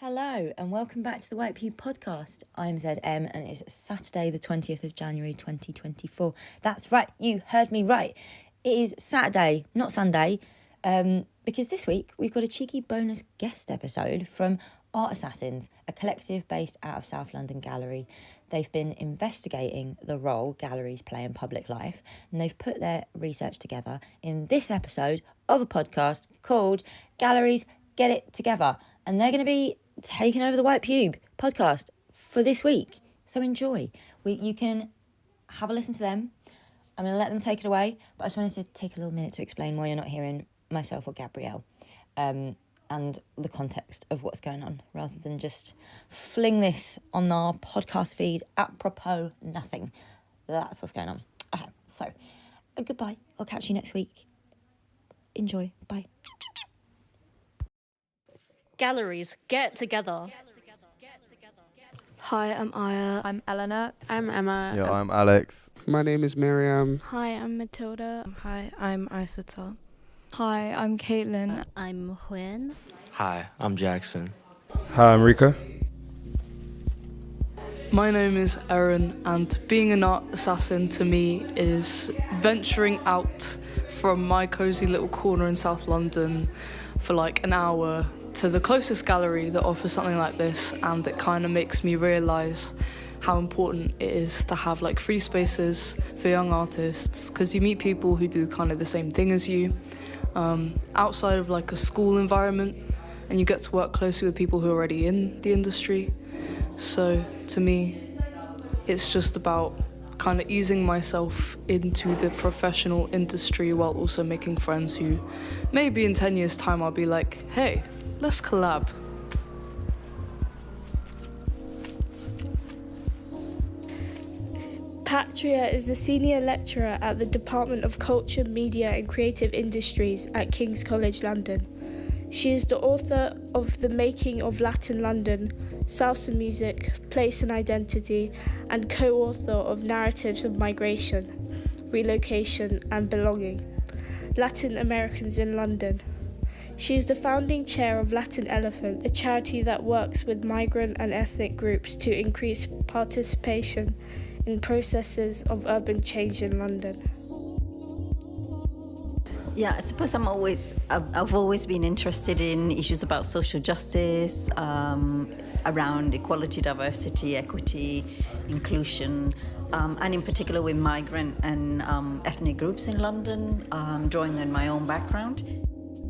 Hello and welcome back to the White Pew podcast. I'm ZM and it's Saturday the 20th of January 2024. That's right, you heard me right. It is Saturday, not Sunday, because this week we've got a cheeky bonus guest episode from Art Assassins, a collective based out of South London Gallery. They've been investigating the role galleries play in public life and they've put their research together in this episode of a podcast called Galleries Get It Together. And they're going to be taking over the White Pew podcast for this week. So enjoy. You can have a listen to them. I'm going to let them take it away, but I just wanted to take a little minute to explain why you're not hearing myself or Gabrielle and the context of what's going on, rather than just fling this on our podcast feed apropos nothing. That's what's going on. Okay, so goodbye. I'll catch you next week. Enjoy. Bye. Galleries, get together. Hi, I'm Aya. I'm Eleanor. I'm Emma. Yeah, I'm Alex. My name is Miriam. Hi, I'm Matilda. Hi, I'm Isata. Hi, I'm Caitlin. I'm Huen. Hi, I'm Jackson. Hi, I'm Rika. My name is Erin, and being an art assassin to me is venturing out from my cosy little corner in South London for like an hour to the closest gallery that offers something like this, and it kind of makes me realise how important it is to have like free spaces for young artists, because you meet people who do kind of the same thing as you outside of like a school environment, and you get to work closely with people who are already in the industry. So to me, it's just about kind of easing myself into the professional industry while also making friends who maybe in 10 years time I'll be like, hey, let's collab. Patria is a senior lecturer at the Department of Culture, Media and Creative Industries at King's College London. She is the author of The Making of Latin London, Salsa Music, Place and Identity, and co-author of Narratives of Migration, Relocation and Belonging, Latin Americans in London. She is the founding chair of Latin Elephant, a charity that works with migrant and ethnic groups to increase participation in processes of urban change in London. Yeah, I suppose I've always been interested in issues about social justice, around equality, diversity, equity, inclusion, and in particular with migrant and ethnic groups in London, drawing on my own background.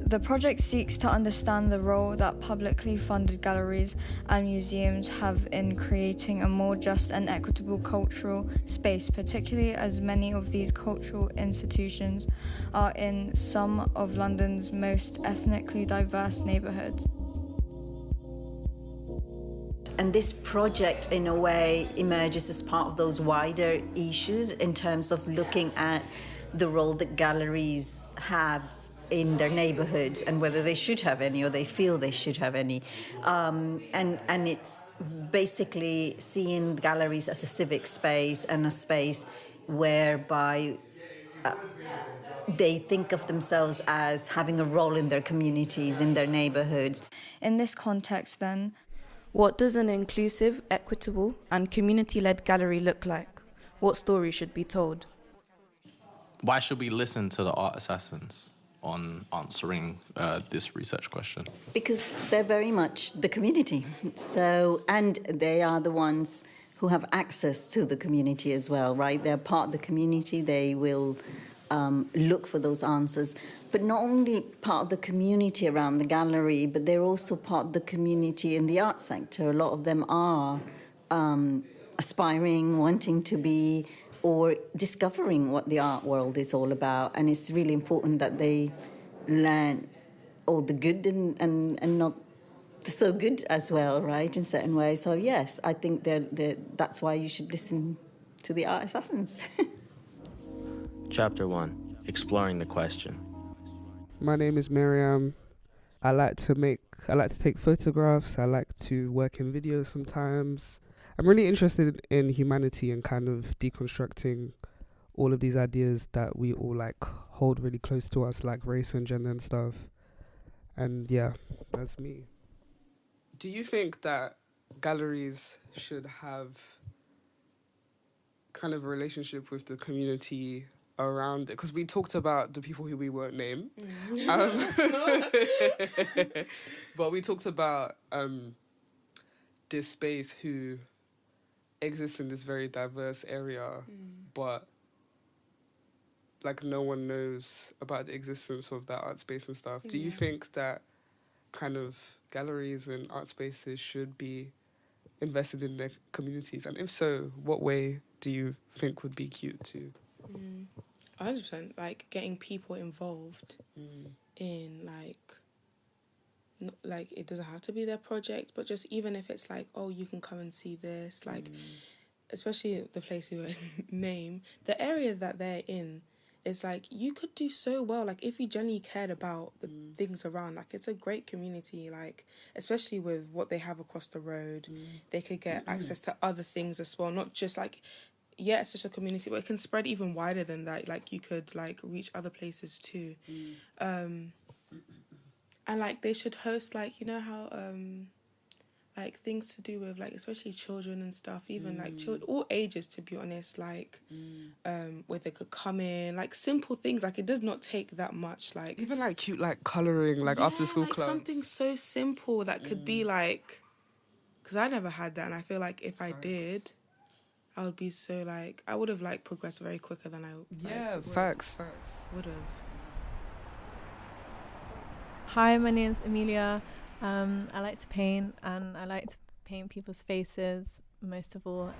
The project seeks to understand the role that publicly funded galleries and museums have in creating a more just and equitable cultural space, particularly as many of these cultural institutions are in some of London's most ethnically diverse neighbourhoods. And this project, in a way, emerges as part of those wider issues in terms of looking at the role that galleries have in their neighborhoods and whether they should have any or they feel they should have any. And it's basically seeing galleries as a civic space and a space whereby they think of themselves as having a role in their communities, in their neighborhoods. In this context, then, What does an inclusive, equitable, and community-led gallery look like? What story should be told? Why should we listen to the art assassins on answering this research question? Because they're very much the community. So, and they are the ones who have access to the community as well, right? They're part of the community. They will look for those answers. But not only part of the community around the gallery, but they're also part of the community in the art sector. A lot of them are aspiring, wanting to be, or discovering what the art world is all about. And it's really important that they learn all the good and not so good as well, right, in certain ways. So yes, I think that's why you should listen to the Art Assassins. Chapter 1, Exploring the Question. My name is Miriam. I like to take photographs. I like to work in videos sometimes. I'm really interested in humanity and kind of deconstructing all of these ideas that we all like hold really close to us, like race and gender and stuff. And yeah, that's me. Do you think that galleries should have kind of a relationship with the community around it? Because we talked about the people who we won't name. But we talked about this space who exists in this very diverse area, but like no one knows about the existence of that art space and stuff. Do you think that kind of galleries and art spaces should be invested in their communities? And if so, what way do you think would be cute to? 100%. Like getting people involved in like it doesn't have to be their project, but just even if it's like, oh, you can come and see this, like especially the place we would name, the area that they're in is like you could do so well, like if you genuinely cared about the things around, like it's a great community, like especially with what they have across the road, they could get access to other things as well, not just like, yeah, it's just a community, but it can spread even wider than that, like you could like reach other places too. And like they should host like, you know how like things to do with like especially children and stuff, even like all ages, to be honest, like where they could come in, like simple things, like it does not take that much, like Even like cute like colouring, like after school like clubs. something so simple that could be like, because I never had that, and I feel like if I did, I would be so like, I would have like progressed very quicker than I Facts. would have. Hi, my name's Amelia. I like to paint, and I like to paint people's faces most of all.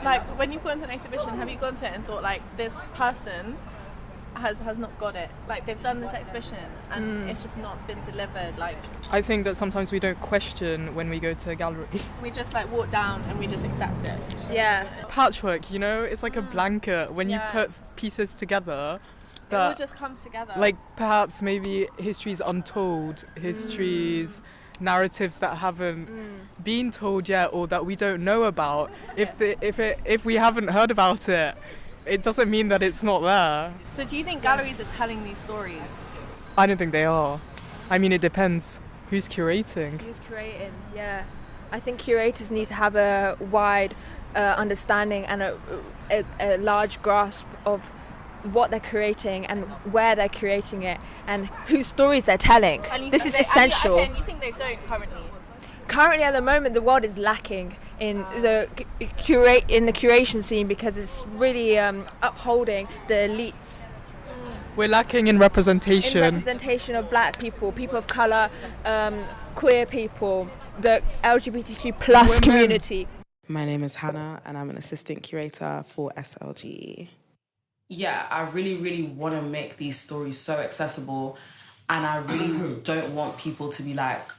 Like when you've gone to an exhibition, have you gone to it and thought like this person has not got it? Like they've done this exhibition and it's just not been delivered. Like I think that sometimes we don't question when we go to a gallery. we just like walk down and we just accept it. Yeah. Patchwork, you know, it's like a blanket when you put pieces together. It all just comes together. Like perhaps maybe histories untold, narratives that haven't been told yet or that we don't know about. If we haven't heard about it, it doesn't mean that it's not there. So do you think galleries are telling these stories? I don't think they are. I mean, it depends who's curating. Who's curating, yeah. I think curators need to have a wide understanding and a large grasp of what they're creating and where they're creating it and whose stories they're telling. This is essential. And you think they don't currently? Currently, at the moment, the world is lacking in the curation scene because it's really upholding the elites. We're lacking in representation. In representation of black people, people of colour, queer people, the LGBTQ plus community. My name is Hannah and I'm an assistant curator for SLG. Yeah, I really, really want to make these stories so accessible, and I really don't want people to be like,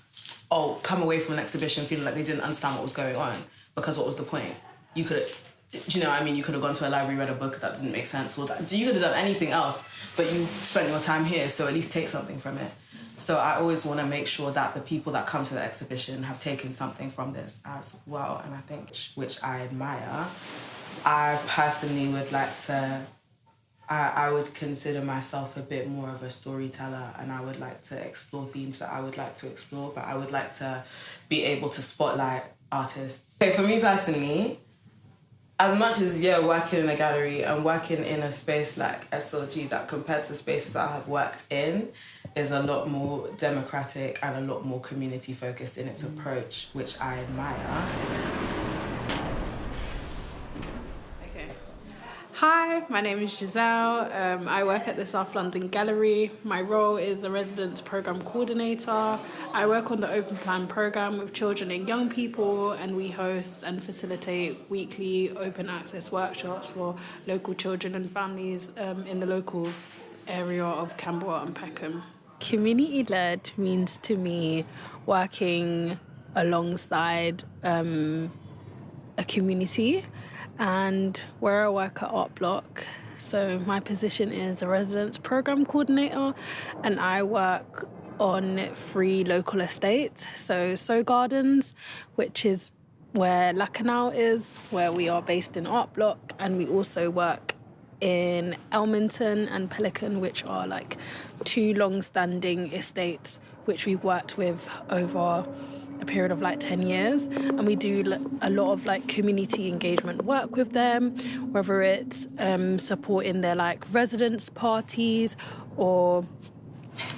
oh, come away from an exhibition feeling like they didn't understand what was going on, because what was the point? You could have, do you know what I mean? You could have gone to a library, read a book that didn't make sense, or that you could have done anything else, but you spent your time here, so at least take something from it. So I always want to make sure that the people that come to the exhibition have taken something from this as well, and I think, which I admire. I personally would like to... I would consider myself a bit more of a storyteller, and I would like to explore themes that I would like to explore, but I would like to be able to spotlight artists. So for me personally, as much as, working in a gallery and working in a space like SLG that compared to spaces I have worked in is a lot more democratic and a lot more community focused in its approach, which I admire. Hi, my name is Giselle. I work at the South London Gallery. My role is the Residence Programme Coordinator. I work on the Open Plan programme with children and young people, and we host and facilitate weekly open access workshops for local children and families in the local area of Camberwell and Peckham. Community-led means to me working alongside a community. And where I work at Art Block, so my position is a residence program coordinator, and I work on 3 local estates. So Gardens, which is where La Canal is, where we are based in Art Block, and we also work in Elmington and Pelican, which are like 2 long-standing estates which we've worked with over a period of like 10 years, and we do a lot of like community engagement work with them, whether it's supporting their like residence parties, or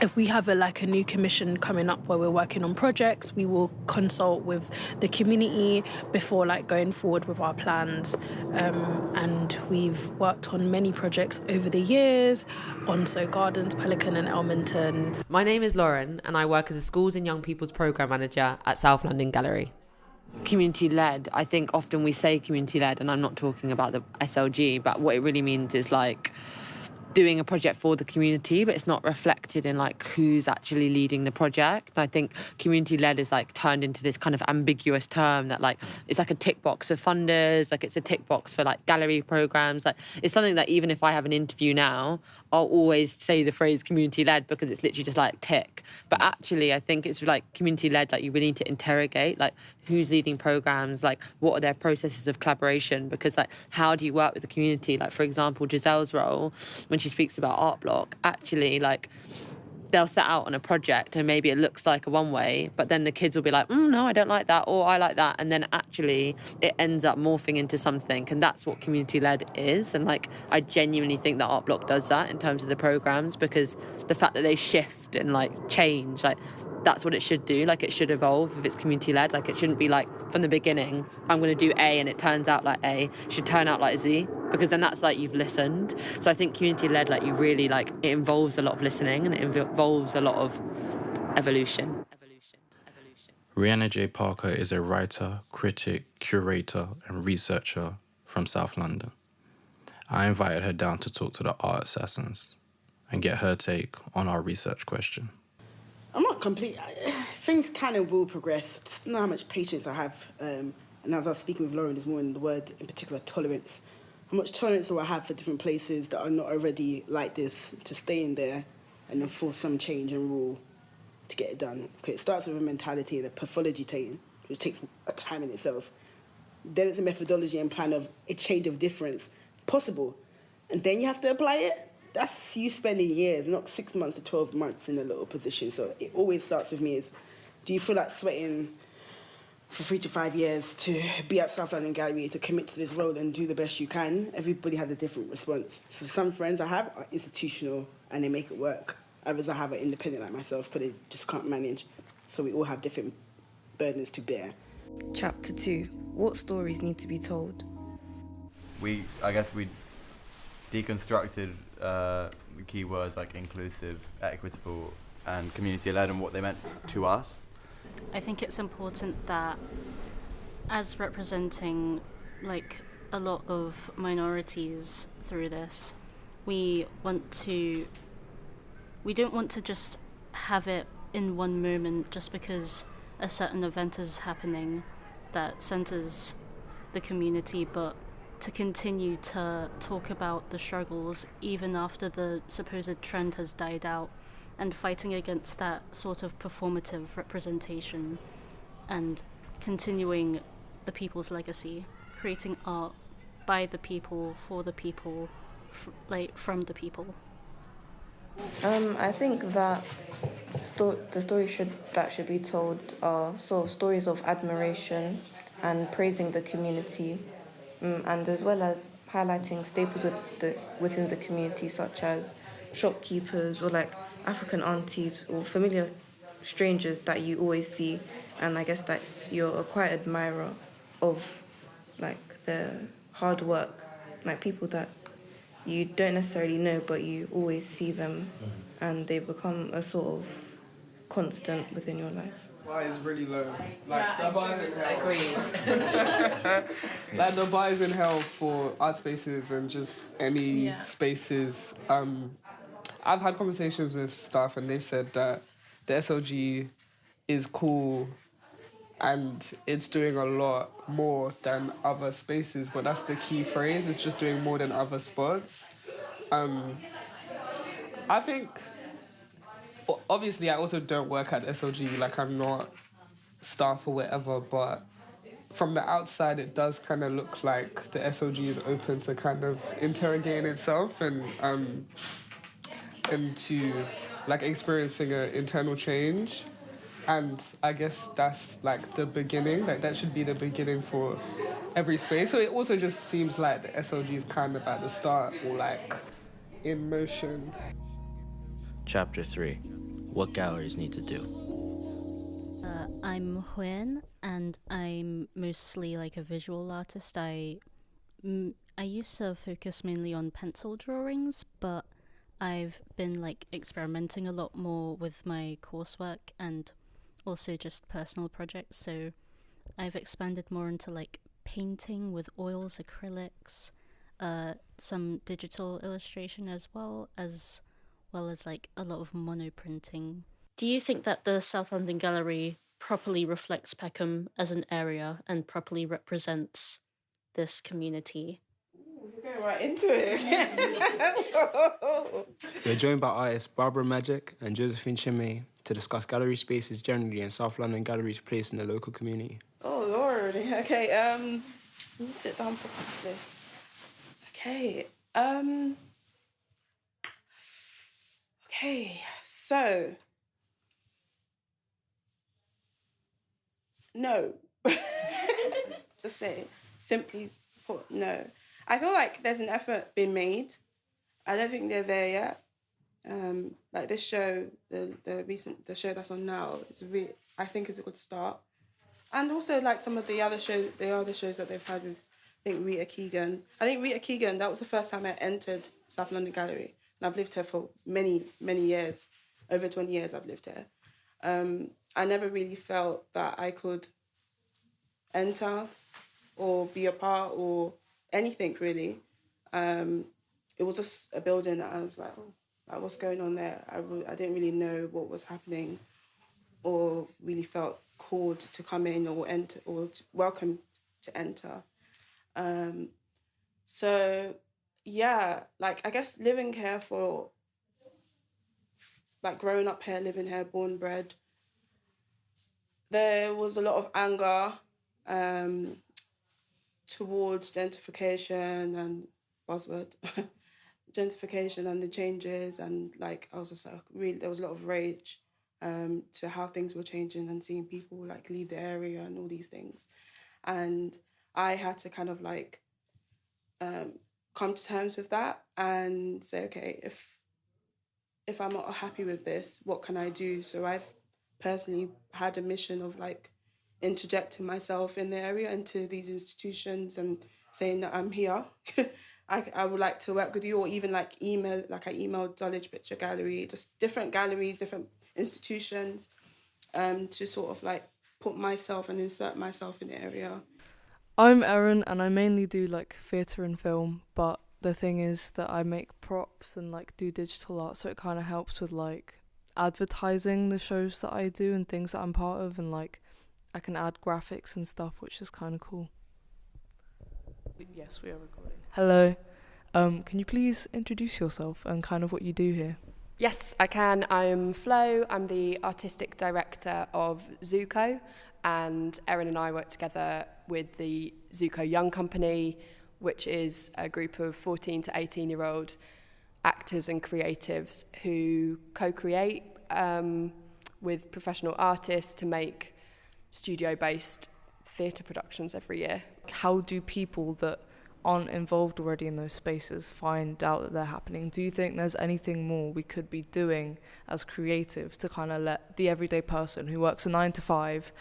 if we have a new commission coming up where we're working on projects, we will consult with the community before like going forward with our plans. And we've worked on many projects over the years on So Gardens, Pelican and Elmonton. My name is Lauren and I work as a Schools and Young People's Programme Manager at South London Gallery. Community-led, I think often we say community-led, and I'm not talking about the SLG, but what it really means is like doing a project for the community, but it's not reflected in like who's actually leading the project. And I think community-led is like turned into this kind of ambiguous term that like it's like a tick box for funders, like it's a tick box for like gallery programs. Like it's something that even if I have an interview now, I'll always say the phrase community-led because it's literally just like tick. But actually, I think it's like community-led, like you really need to interrogate like who's leading programs, like what are their processes of collaboration, because like how do you work with the community? Like for example, Giselle's role, when she speaks about Art Block, actually like they'll set out on a project and maybe it looks like a one way, but then the kids will be like, no, I don't like that, or I like that. And then actually it ends up morphing into something. And that's what community-led is. And like, I genuinely think that Art Block does that in terms of the programs, because the fact that they shift and like change, like that's what it should do. Like it should evolve if it's community-led. Like it shouldn't be like from the beginning, I'm going to do A and it turns out like A. It should turn out like Z, because then that's like you've listened. So I think community-led, like you really like, it involves a lot of listening and it involves a lot of evolution. Rihanna J. Parker is a writer, critic, curator and researcher from South London. I invited her down to talk to the art assassins and get her take on our research question. I'm not complete. Things can and will progress. Just know how much patience I have. And as I was speaking with Lauren this morning, the word in particular, tolerance. How much tolerance do I have for different places that are not already like this to stay in there and then force some change and rule to get it done? Okay, it starts with a mentality and a pathology taking, which takes a time in itself. Then it's a methodology and plan of a change of difference possible. And then you have to apply it. That's you spending years, not 6 months to 12 months in a little position. So it always starts with me is, do you feel like sweating for 3 to 5 years to be at South London Gallery, to commit to this role and do the best you can? Everybody has a different response. So some friends I have are institutional and they make it work. Others I have are independent like myself, but they just can't manage. So we all have different burdens to bear. Chapter 2. What stories need to be told? I guess we deconstructed keywords like inclusive, equitable and community-led and what they meant to us. I think it's important that as representing like a lot of minorities through this, we don't want to just have it in one moment just because a certain event is happening that centers the community, but to continue to talk about the struggles even after the supposed trend has died out, and fighting against that sort of performative representation and continuing the people's legacy, creating art by the people, for the people, from the people. I think that the stories that should be told are sort of stories of admiration and praising the community, and as well as highlighting staples within the community, such as shopkeepers or like African aunties or familiar strangers that you always see, and I guess that you're a quiet admirer of like their hard work, like people that you don't necessarily know but you always see them and they become a sort of constant within your life. Bar is really low. Like the bar is in hell. Agreed. Like the bar is in hell for art spaces and just any spaces. I've had conversations with staff and they've said that the SLG is cool and it's doing a lot more than other spaces, but that's the key phrase. It's just doing more than other spots. I think, obviously I also don't work at SLG, like I'm not staff or whatever, but from the outside it does kind of look like the SLG is open to kind of interrogating itself and to like experiencing an internal change. And I guess that's like the beginning, like that should be the beginning for every space. So it also just seems like the SLG is kind of at the start or like in motion. Chapter 3. What galleries need to do. I'm Huen, and I'm mostly like a visual artist. I used to focus mainly on pencil drawings, but I've been like experimenting a lot more with my coursework and also just personal projects. So I've expanded more into like painting with oils, acrylics, some digital illustration as well as like a lot of monoprinting. Do you think that the South London Gallery properly reflects Peckham as an area and properly represents this community? We're going right into it. We're joined by artists Barbara Magic and Josephine Chimay to discuss gallery spaces generally and South London Gallery's place in the local community. Oh, Lord. Okay, let me sit down for this. Okay, okay, so... No. Just say, simply put, no. I feel like there's an effort being made. I don't think they're there yet. Like this show, the show that's on now, I think is a good start. And also like some of the other shows that they've had with, I think Rita Keegan. That was the first time I entered South London Gallery. And I've lived here for many, many years. Over 20 years I've lived here. I never really felt that I could enter or be a part or anything really. It was just a building that I was like, what's going on there? I didn't really know what was happening or really felt called to come in or enter or welcome to enter. So yeah, like I guess living here for, like growing up here, living here, born, bred, there was a lot of anger towards gentrification and buzzword, gentrification and the changes, and like I was just like really there was a lot of rage to how things were changing and seeing people like leave the area and all these things, and I had to kind of like come to terms with that and say, okay, if I'm not happy with this, what can I do? So I've personally had a mission of like interjecting myself in the area into these institutions and saying that I'm here. I would like to work with you, or even like email, like I emailed Dulwich Picture Gallery, just different galleries, different institutions, to sort of like put myself and insert myself in the area. I'm Erin and I mainly do like theatre and film, but the thing is that I make props and like do digital art, so it kind of helps with like advertising the shows that I do and things that I'm part of, and like I can add graphics and stuff, which is kind of cool. Yes, we are recording. Hello. Can you please introduce yourself and kind of what you do here? Yes, I can. I'm Flo. I'm the artistic director of Zuko, and Erin and I work together with the Zuko Young Company, which is a group of 14 to 18-year-old actors and creatives who co-create with professional artists to make studio-based theatre productions every year. How do people that aren't involved already in those spaces find out that they're happening? Do you think there's anything more we could be doing as creatives to kind of let the everyday person who works a 9 to 5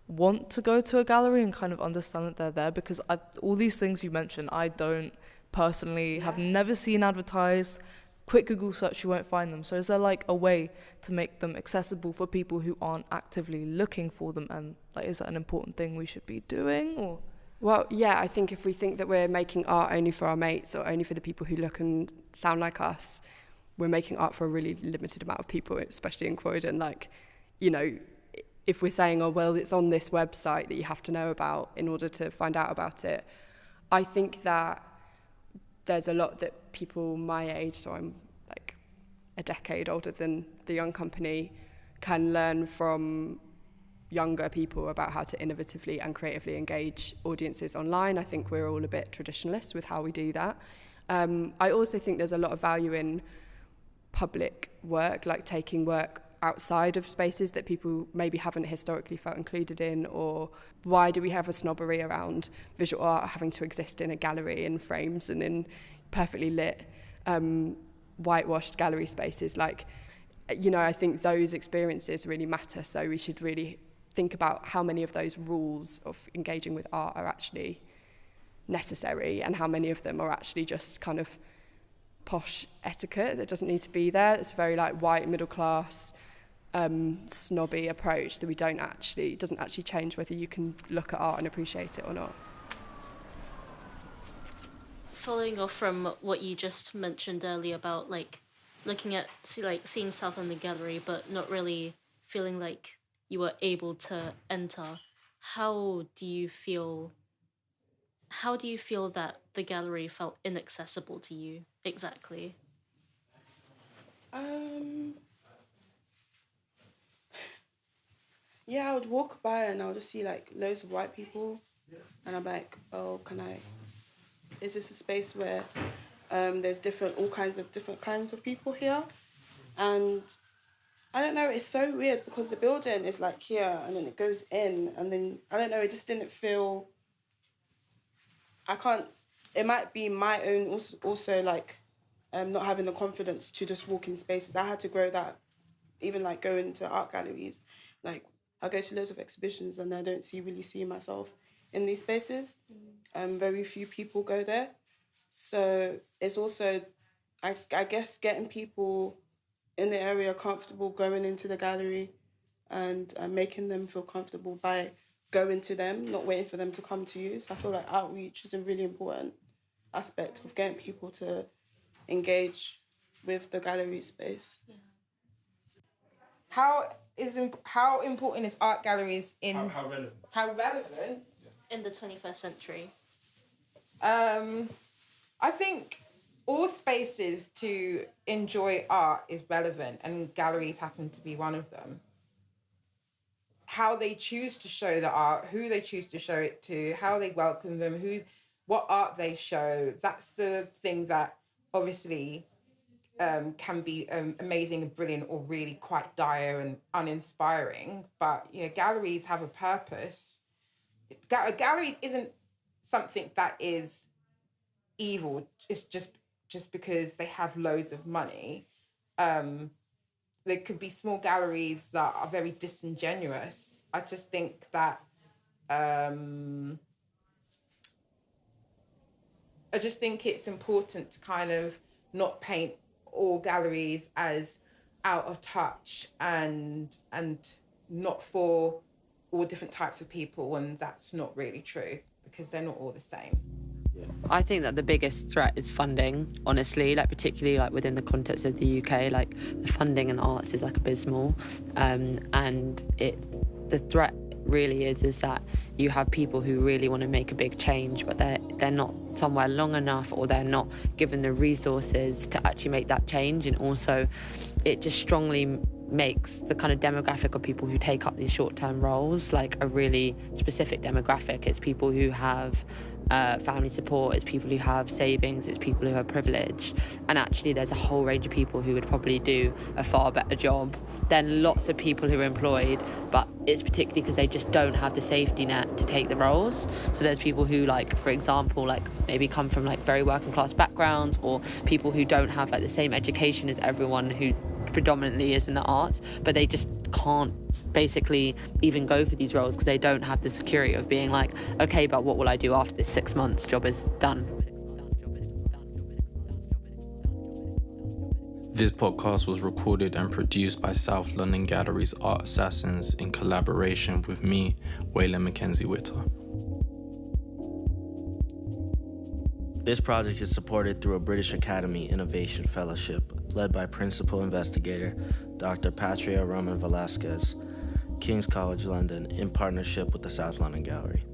want to go to a gallery and kind of understand that they're there? Because all these things you mentioned, I don't personally have never seen advertised. Quick Google search, you won't find them. So is there like a way to make them accessible for people who aren't actively looking for them? And like, is that an important thing we should be doing? Or? Well, yeah, I think if we think that we're making art only for our mates or only for the people who look and sound like us, we're making art for a really limited amount of people, especially in Croydon. Like, you know, if we're saying, oh, well, it's on this website that you have to know about in order to find out about it, I think that there's a lot that people my age, so I'm like a decade older than the Young Company, can learn from younger people about how to innovatively and creatively engage audiences online. I think we're all a bit traditionalist with how we do that. I also think there's a lot of value in public work, like taking work outside of spaces that people maybe haven't historically felt included in? Or why do we have a snobbery around visual art having to exist in a gallery in frames and in perfectly lit whitewashed gallery spaces? Like, you know, I think those experiences really matter, so we should really think about how many of those rules of engaging with art are actually necessary and how many of them are actually just kind of posh etiquette that doesn't need to be there. It's a very like white middle class snobby approach that doesn't actually change whether you can look at art and appreciate it or not. Following off from what you just mentioned earlier about like looking at seeing South London Gallery but not really feeling like you were able to enter, how do you feel that the gallery felt inaccessible to you exactly? Yeah, I would walk by and I would just see like loads of white people, and I'm like, oh, is this a space where there's all kinds of different kinds of people here? And I don't know, it's so weird because the building is like here and then it goes in and then, I don't know, it just didn't feel, it might be my own also like not having the confidence to just walk in spaces. I had to grow that, even like going to art galleries. Like I go to loads of exhibitions and I don't really see myself in these spaces. Very few people go there. So it's also, I guess, getting people in the area comfortable going into the gallery and making them feel comfortable by going to them, not waiting for them to come to you. So I feel like outreach is a really important aspect of getting people to engage with the gallery space. Yeah. How important is art galleries in... How relevant? How relevant? In the 21st century. I think all spaces to enjoy art is relevant, and galleries happen to be one of them. How they choose to show the art, who they choose to show it to, how they welcome them, what art they show, that's the thing that obviously can be amazing and brilliant or really quite dire and uninspiring. But you know, galleries have a purpose. A gallery isn't something that is evil. It's just because they have loads of money. There could be small galleries that are very disingenuous. I just think that it's important to kind of not paint all galleries as out of touch and not for all different types of people, and that's not really true because they're not all the same. I think that the biggest threat is funding, honestly, like particularly like within the context of the UK, like the funding in arts is like abysmal, and the threat really is that you have people who really want to make a big change, but they're not somewhere long enough, or they're not given the resources to actually make that change. And also it just strongly makes the kind of demographic of people who take up these short-term roles like a really specific demographic. It's people who have family support, it's people who have savings, it's people who have privilege, and actually there's a whole range of people who would probably do a far better job than lots of people who are employed, but it's particularly because they just don't have the safety net to take the roles. So there's people who, like, for example, like maybe come from like very working class backgrounds, or people who don't have like the same education as everyone who predominantly is in the arts, but they just can't basically even go for these roles because they don't have the security of being like, okay, but what will I do after this 6 months? Job is done. This podcast was recorded and produced by South London Gallery's Art Assassins in collaboration with me, Waylon Mackenzie Witter. This project is supported through a British Academy Innovation Fellowship led by Principal Investigator Dr. Patria Roman Velasquez, King's College London, in partnership with the South London Gallery.